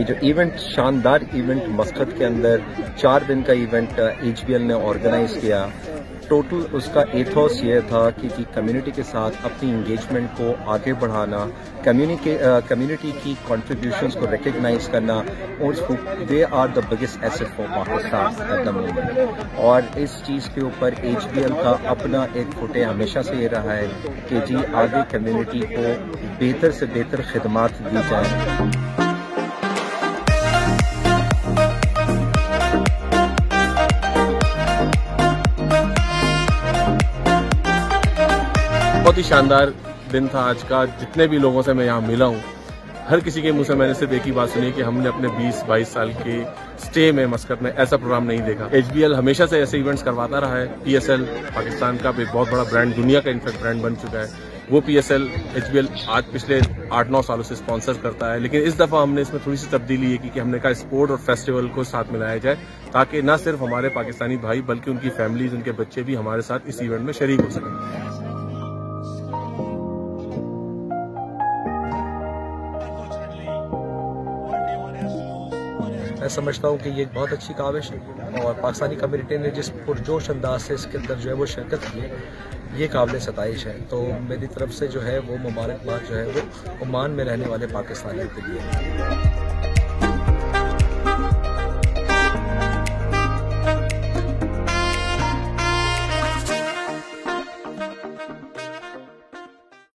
ये जो इवेंट, शानदार इवेंट मस्कत के अंदर 4 दिन का इवेंट HBL ने ऑर्गेनाइज किया। टोटल उसका एथोस ये था कि कम्युनिटी के साथ अपनी इंगेजमेंट को आगे बढ़ाना, कम्युनिटी की कंट्रीब्यूशंस को रिकग्नाइज करना, और they are the biggest asset for Pakistan at the moment. और इस चीज़ के ऊपर HBL का अपना एक फुटे हमेशा से ये रहा है कि जी आगे कम्युनिटी को बेहतर से बेहतर खिदमात दी जाए। बहुत ही शानदार दिन था आज का। जितने भी लोगों से मैं यहाँ मिला हूँ, हर किसी के मुंह से मैंने सिर्फ एक ही बात सुनी कि हमने अपने 20-22 साल के स्टे में मस्कत में ऐसा प्रोग्राम नहीं देखा। HBL हमेशा से ऐसे इवेंट्स करवाता रहा है। PSL पाकिस्तान का एक बहुत बड़ा ब्रांड, दुनिया का इनफैक्ट ब्रांड बन चुका है। वो PSL HBL आज पिछले 8-9 सालों से स्पॉन्सर करता है, लेकिन इस दफा हमने इसमें थोड़ी सी तब्दीली ये की कि हमने कहा स्पोर्ट और फेस्टिवल को साथ मिलाया जाए, ताकि न सिर्फ हमारे पाकिस्तानी भाई बल्कि उनकी फैमिलीज, उनके बच्चे भी हमारे साथ इस इवेंट में शरीक हो सकें। मैं समझता हूँ कि ये एक बहुत अच्छी काविश है और पाकिस्तानी कम्युनिटी ने जिस पुरजोश अंदाज से इसके अंदर जो है वो शिरकत की है, ये काबिल सताइश है। तो मेरी तरफ से जो है वो मुबारकबाद जो है वो ओमान में रहने वाले पाकिस्तानियों के लिए।